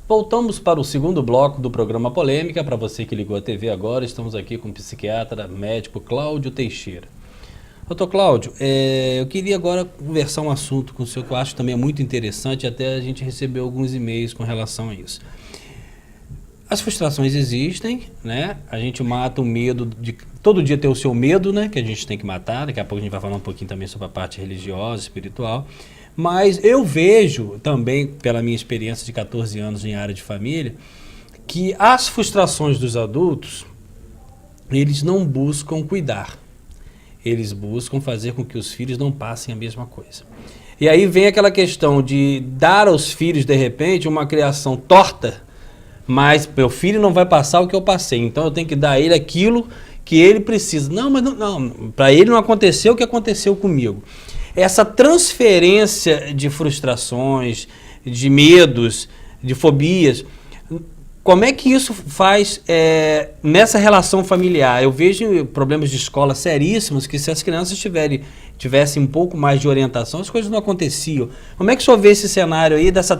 Voltamos para o segundo bloco do programa Polêmica. Para você que ligou a TV agora, estamos aqui com o psiquiatra médico Cláudio Teixeira. Doutor Cláudio, eu queria agora conversar um assunto com o senhor que eu acho também é muito interessante, até a gente recebeu alguns e-mails com relação a isso. As frustrações existem, né? A gente mata o medo de... Todo dia tem o seu medo, né? Que a gente tem que matar. Daqui a pouco a gente vai falar um pouquinho também sobre a parte religiosa, espiritual. Mas eu vejo também, pela minha experiência de 14 anos em área de família, que as frustrações dos adultos, eles não buscam cuidar. Eles buscam fazer com que os filhos não passem a mesma coisa. E aí vem aquela questão de dar aos filhos, de repente, uma criação torta, mas meu filho não vai passar o que eu passei, então eu tenho que dar a ele aquilo que ele precisa. Não, mas não, para ele não aconteceu o que aconteceu comigo. Essa transferência de frustrações, de medos, de fobias, como é que isso faz nessa relação familiar? Eu vejo problemas de escola seríssimos que se as crianças tivessem um pouco mais de orientação, as coisas não aconteciam. Como é que o senhor vê esse cenário aí dessa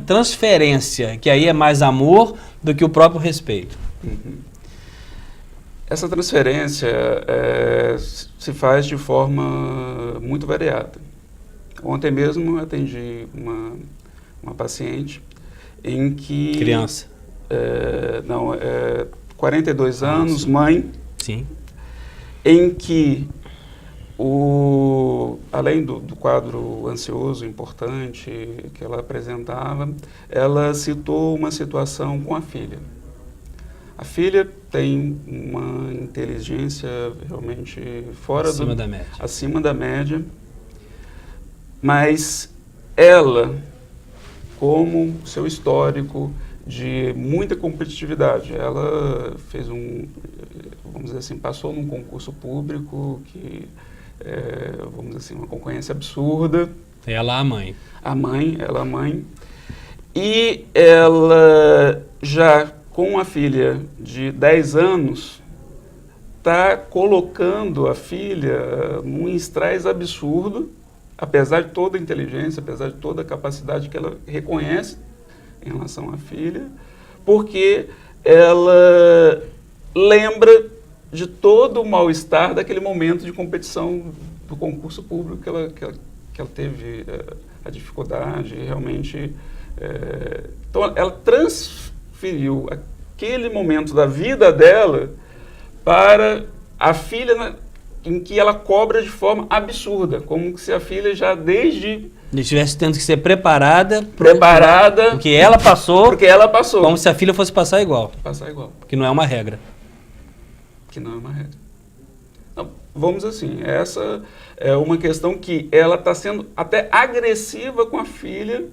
transferência, que aí é mais amor do que o próprio respeito? Uhum. Essa transferência se faz de forma muito variada. Ontem mesmo eu atendi uma paciente em que... Criança. 42 anos, mãe. Sim. Em que, além do quadro ansioso importante que ela apresentava, ela citou uma situação com a filha. A filha tem uma inteligência realmente acima da média, mas ela, como seu histórico de muita competitividade, ela fez vamos dizer assim, passou num concurso público que, vamos dizer assim, uma concorrência absurda. Ela a mãe. Ela a mãe. E ela já com a filha de 10 anos, está colocando a filha num estresse absurdo, apesar de toda a inteligência, apesar de toda a capacidade que ela reconhece em relação à filha, porque ela lembra de todo o mal-estar daquele momento de competição do concurso público que ela teve a dificuldade, realmente... então, ela transferiu aquele momento da vida dela para a filha, em que ela cobra de forma absurda, como se a filha já desde... estivesse tendo que ser preparada porque ela passou, como se a filha fosse passar igual. Que não é uma regra. Não, vamos assim, essa é uma questão que ela está sendo até agressiva com a filha,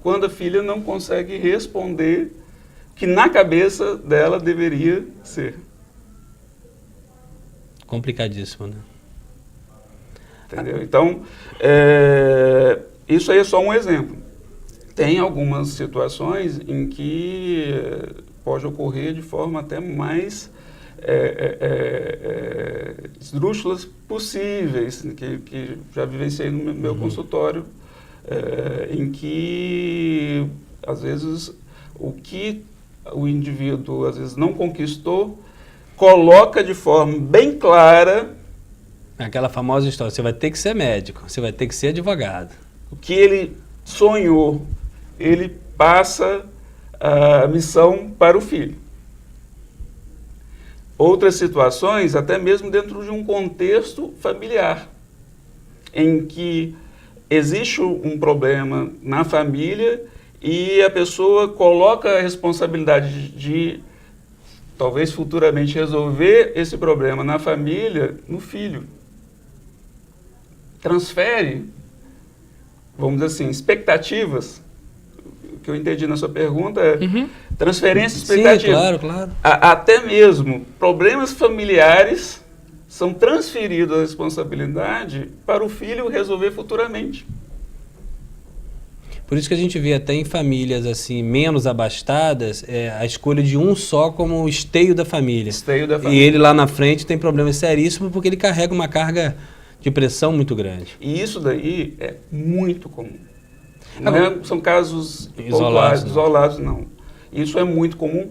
quando a filha não consegue responder que na cabeça dela deveria ser. Complicadíssimo, né? Entendeu? Então, isso aí é só um exemplo. Tem algumas situações em que pode ocorrer de forma até mais esdrúxulas possíveis, que já vivenciei no meu consultório, em que, às vezes, o que o indivíduo, às vezes, não conquistou, coloca de forma bem clara... Aquela famosa história, você vai ter que ser médico, você vai ter que ser advogado. O que ele sonhou, ele passa a missão para o filho. Outras situações, até mesmo dentro de um contexto familiar, em que existe um problema na família e a pessoa coloca a responsabilidade de talvez futuramente resolver esse problema na família, no filho. Transfere, vamos dizer assim, expectativas. O que eu entendi na sua pergunta é transferência de expectativas. Sim, claro. Até mesmo problemas familiares são transferidos a responsabilidade para o filho resolver futuramente. Por isso que a gente vê até em famílias assim menos abastadas a escolha de um só como esteio da família. E ele lá na frente tem problemas seríssimos porque ele carrega uma carga de pressão muito grande. E isso daí é muito comum. São casos isolados, isolados, não. Isso é muito comum.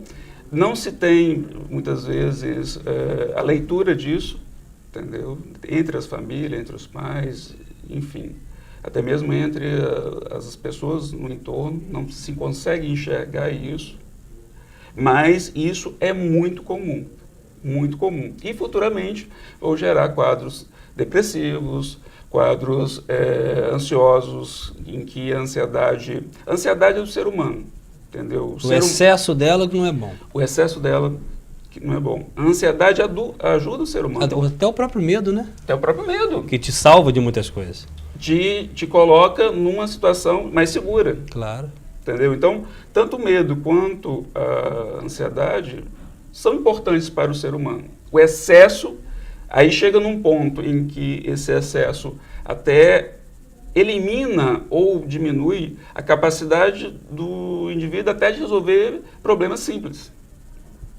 Não se tem, muitas vezes, a leitura disso, entendeu? Entre as famílias, entre os pais, enfim. Até mesmo entre as pessoas no entorno, não se consegue enxergar isso. Mas isso é muito comum, muito comum. E futuramente vão gerar quadros depressivos, quadros ansiosos, em que a ansiedade é do ser humano, entendeu? O excesso dela que não é bom. O excesso dela que não é bom. A ansiedade ajuda o ser humano. Até o próprio medo, né? Até o próprio medo. Que te salva de muitas coisas. Te coloca numa situação mais segura. Claro. Entendeu? Então, tanto o medo quanto a ansiedade são importantes para o ser humano. O excesso, aí chega num ponto em que esse excesso até elimina ou diminui a capacidade do indivíduo até de resolver problemas simples,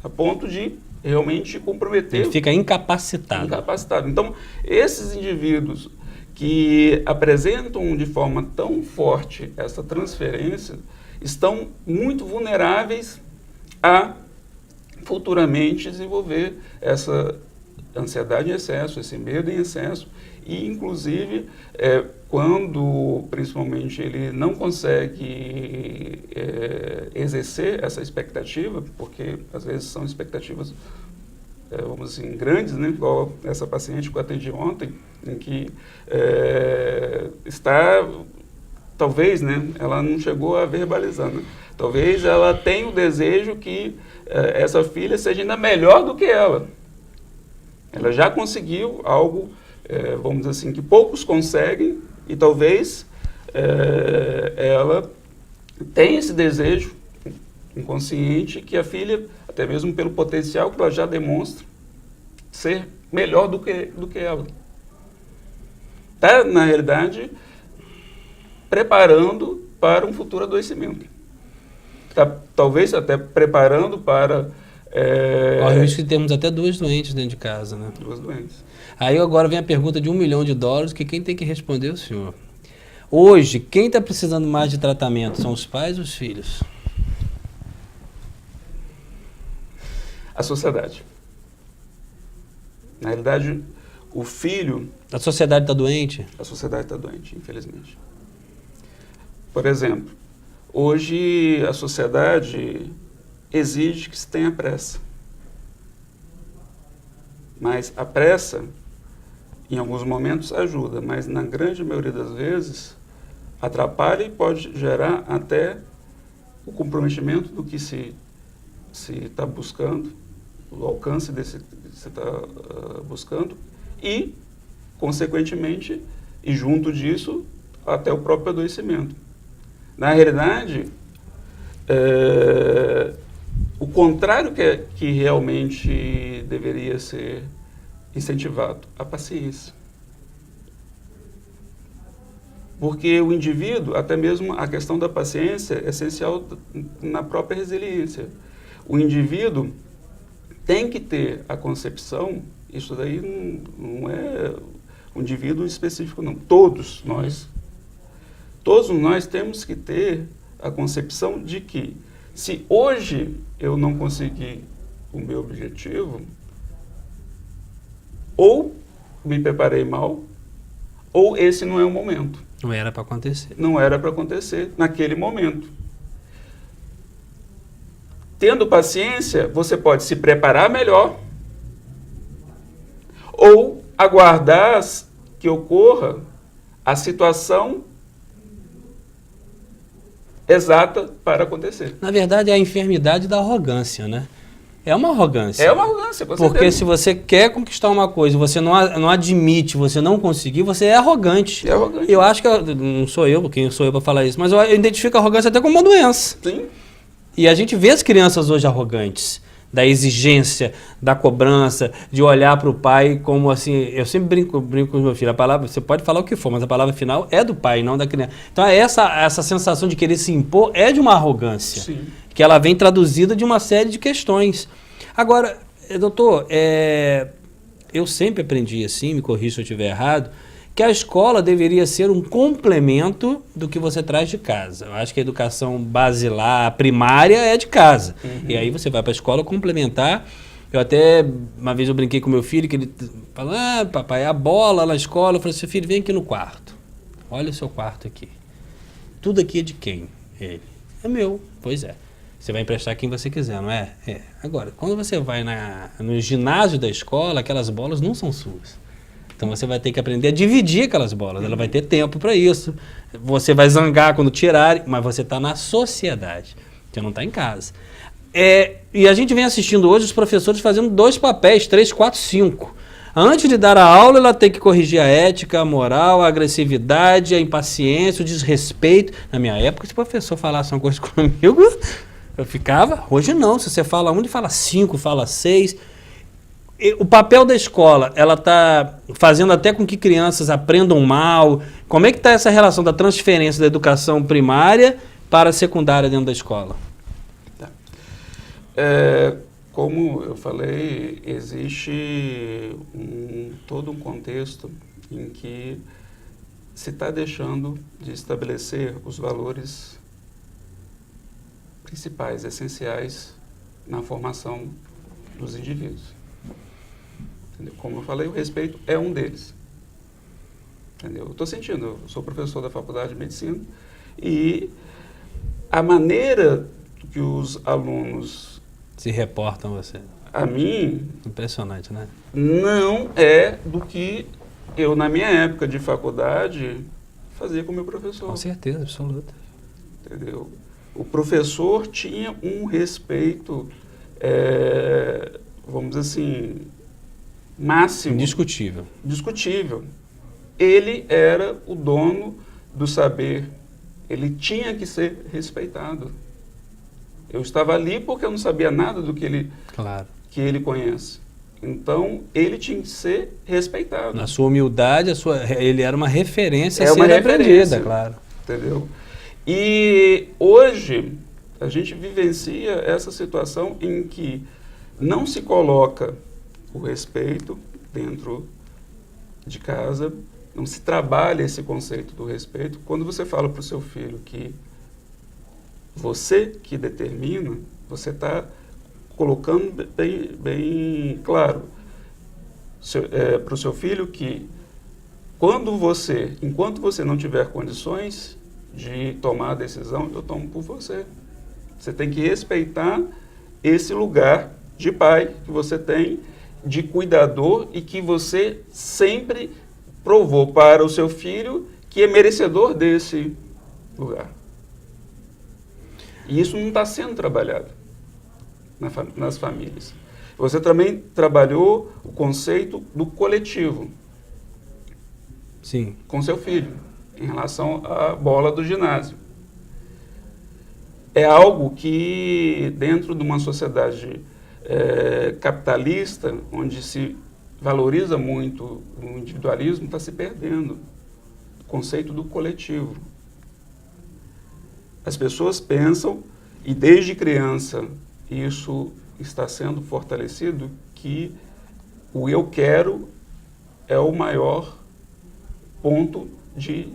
a ponto de realmente comprometer. Ele fica incapacitado. Então, esses indivíduos que apresentam de forma tão forte essa transferência estão muito vulneráveis a futuramente desenvolver essa ansiedade em excesso, esse medo em excesso, e inclusive quando principalmente ele não consegue exercer essa expectativa, porque às vezes são expectativas vamos assim, grandes, né? Igual essa paciente que eu atendi ontem, em que está, talvez, né? Ela não chegou a verbalizar, né? Talvez ela tenha o desejo que essa filha seja ainda melhor do que ela. Ela já conseguiu algo, vamos dizer assim, que poucos conseguem, e talvez ela tenha esse desejo inconsciente que a filha, até mesmo pelo potencial que ela já demonstra, ser melhor do que ela. Está, na realidade, preparando para um futuro adoecimento. Está, talvez, até preparando para... Corre o risco de termos até 2 doentes dentro de casa, né? 2 doentes. Aí agora vem a pergunta de $1 milhão, que quem tem que responder é o senhor. Hoje, quem está precisando mais de tratamento são os pais ou os filhos? A sociedade. Na realidade, o filho... A sociedade está doente? A sociedade está doente, infelizmente. Por exemplo, hoje a sociedade exige que se tenha pressa. Mas a pressa, em alguns momentos, ajuda, mas na grande maioria das vezes, atrapalha e pode gerar até o comprometimento do que se está buscando, o alcance desse que se está buscando, e, consequentemente, e junto disso, até o próprio adoecimento. Na realidade, o contrário que realmente deveria ser incentivado, a paciência. Porque o indivíduo, até mesmo a questão da paciência, é essencial na própria resiliência. O indivíduo tem que ter a concepção, isso daí não é um indivíduo específico, não. Todos nós temos que ter a concepção de que, se hoje eu não conseguir o meu objetivo, ou me preparei mal, ou esse não é o momento. Não era para acontecer. Não era para acontecer naquele momento. Tendo paciência, você pode se preparar melhor, ou aguardar que ocorra a situação exata para acontecer. Na verdade, é a enfermidade da arrogância, né? É uma arrogância. É uma arrogância, com certeza. Porque se você quer conquistar uma coisa, você não admite, você não conseguir, você é arrogante. É arrogante. Eu acho que, não sou eu, quem sou eu para falar isso, mas eu identifico a arrogância até como uma doença. Sim. E a gente vê as crianças hoje arrogantes, da exigência, da cobrança, de olhar para o pai como assim... Eu sempre brinco com os meus filhos, a palavra, você pode falar o que for, mas a palavra final é do pai, não da criança. Então essa sensação de querer se impor é de uma arrogância. Sim. Que ela vem traduzida de uma série de questões. Agora, doutor, eu sempre aprendi assim, me corrija se eu estiver errado, que a escola deveria ser um complemento do que você traz de casa. Eu acho que a educação basilar, primária, é de casa. E aí você vai para a escola complementar. Eu até, uma vez eu brinquei com meu filho, que ele falou, papai, a bola na escola. Eu falei assim, filho, vem aqui no quarto. Olha o seu quarto aqui. Tudo aqui é de quem? Ele. É meu. Pois é. Você vai emprestar quem você quiser, não é? É. Agora, quando você vai no ginásio da escola, aquelas bolas não são suas. Então você vai ter que aprender a dividir aquelas bolas. Ela vai ter tempo para isso. Você vai zangar quando tirarem, mas você está na sociedade. Você não está em casa. E a gente vem assistindo hoje os professores fazendo 2 papéis, 3, 4, 5. Antes de dar a aula, ela tem que corrigir a ética, a moral, a agressividade, a impaciência, o desrespeito. Na minha época, se o professor falasse uma coisa comigo, eu ficava. Hoje não. Se você fala 1, ele fala 5, fala 6. O papel da escola, ela está fazendo até com que crianças aprendam mal. Como é que está essa relação da transferência da educação primária para a secundária dentro da escola? Tá. Como eu falei, existe todo um contexto em que se está deixando de estabelecer os valores principais, essenciais na formação dos indivíduos. Entendeu? Como eu falei, o respeito é um deles. Entendeu? Eu estou sentindo, eu sou professor da Faculdade de Medicina e a maneira que os alunos se reportam a você. A mim... Impressionante, né? Não é do que eu, na minha época de faculdade, fazia com o meu professor. Com certeza, absoluta. Entendeu? O professor tinha um respeito, vamos dizer assim, máximo. Indiscutível. Discutível. Ele era o dono do saber. Ele tinha que ser respeitado. Eu estava ali porque eu não sabia nada do que ele conhece. Então, ele tinha que ser respeitado. Na sua humildade, ele era uma referência a ser aprendida, claro. Entendeu? E hoje, a gente vivencia essa situação em que não se coloca o respeito dentro de casa, não se trabalha esse conceito do respeito. Quando você fala para o seu filho que você que determina, você está colocando bem claro para o seu filho que enquanto você não tiver condições de tomar a decisão, eu tomo por você. Você tem que respeitar esse lugar de pai que você tem, de cuidador, e que você sempre provou para o seu filho que é merecedor desse lugar. E isso não está sendo trabalhado nas famílias. Você também trabalhou o conceito do coletivo. Sim. Com seu filho, em relação à bola do ginásio. É algo que, dentro de uma sociedade capitalista, onde se valoriza muito o individualismo, está se perdendo o conceito do coletivo. As pessoas pensam, e desde criança isso está sendo fortalecido, que o eu quero é o maior ponto de,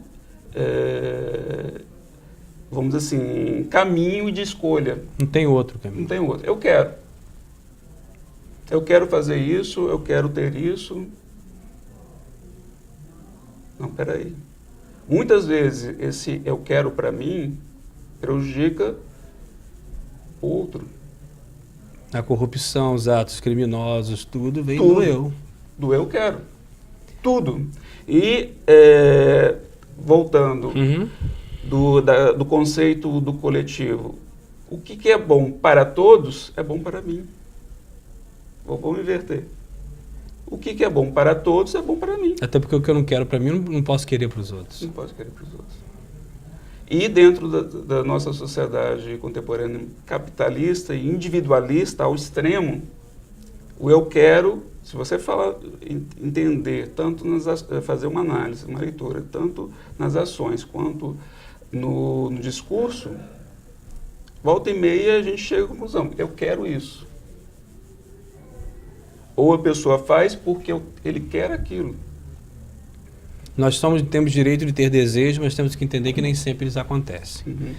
vamos dizer assim, caminho de escolha. Não tem outro caminho. Não tem outro. Eu quero. Eu quero fazer isso, eu quero ter isso. Não, peraí. Muitas vezes esse eu quero para mim prejudica o outro. A corrupção, os atos criminosos, tudo vem do eu. Do eu quero. Tudo. E, voltando do conceito do coletivo, o que é bom para todos é bom para mim. Vamos inverter. O que é bom para todos é bom para mim. Até porque o que eu não quero para mim, não posso querer para os outros. Não posso querer para os outros. E dentro da nossa sociedade contemporânea capitalista e individualista ao extremo, o eu quero, se você entender, tanto fazer uma análise, uma leitura, tanto nas ações quanto no discurso, volta e meia a gente chega à conclusão, eu quero isso. Ou a pessoa faz porque ele quer aquilo. temos direito de ter desejo, mas temos que entender que nem sempre eles acontecem. Uhum.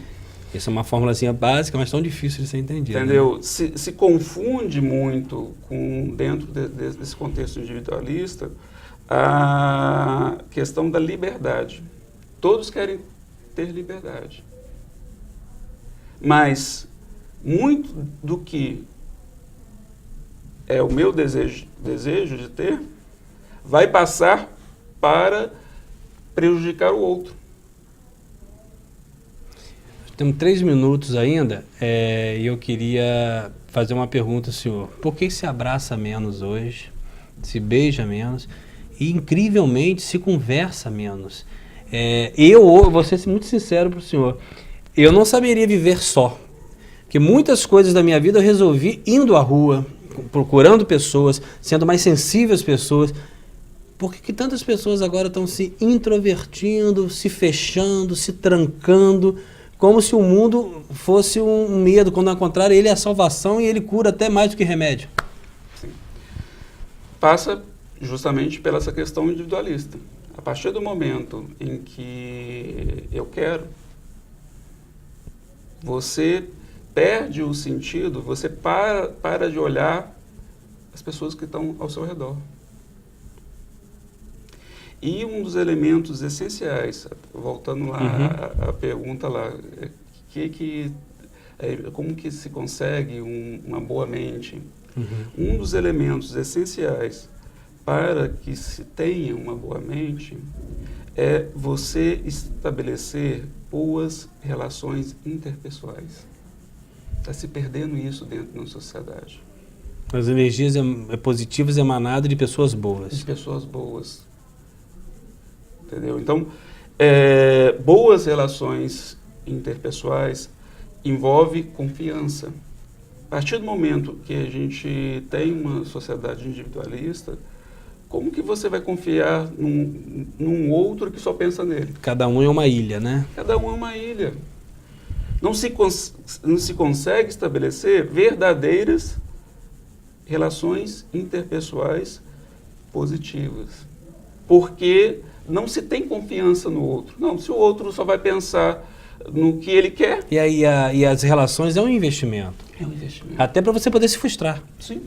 Essa é uma formulazinha básica, mas tão difícil de ser entendida. Entendeu? Né? Se confunde muito dentro desse contexto individualista a questão da liberdade. Todos querem ter liberdade. Mas muito do que é o meu desejo de ter vai passar para prejudicar o outro. Temos 3 minutos ainda e eu queria fazer uma pergunta ao senhor. Por que se abraça menos hoje, se beija menos e, incrivelmente, se conversa menos? Eu vou ser muito sincero para o senhor, eu não saberia viver só, porque muitas coisas da minha vida eu resolvi indo à rua, procurando pessoas, sendo mais sensível às pessoas. Por que tantas pessoas agora estão se introvertindo, se fechando, se trancando, como se o mundo fosse um medo, quando ao contrário ele é a salvação e ele cura até mais do que remédio? Sim. Passa justamente pela essa questão individualista. A partir do momento em que eu quero, você perde o sentido, você para de olhar as pessoas que estão ao seu redor. E um dos elementos essenciais, voltando lá à pergunta lá, como que se consegue uma boa mente? Um dos elementos essenciais para que se tenha uma boa mente é você estabelecer boas relações interpessoais. Está se perdendo isso dentro da sociedade. As energias positivas emanadas de pessoas boas. De pessoas boas. Entendeu? Então, boas relações interpessoais envolve confiança. A partir do momento que a gente tem uma sociedade individualista, como que você vai confiar num outro que só pensa nele? Cada um é uma ilha, né? Cada um é uma ilha. Não se consegue estabelecer verdadeiras relações interpessoais positivas. Porque não se tem confiança no outro. Não, se o outro só vai pensar no que ele quer. E as relações é um investimento. É um investimento. Até para você poder se frustrar. Sim.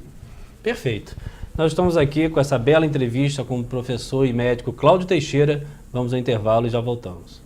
Perfeito. Nós estamos aqui com essa bela entrevista com o professor e médico Cláudio Teixeira. Vamos ao intervalo e já voltamos.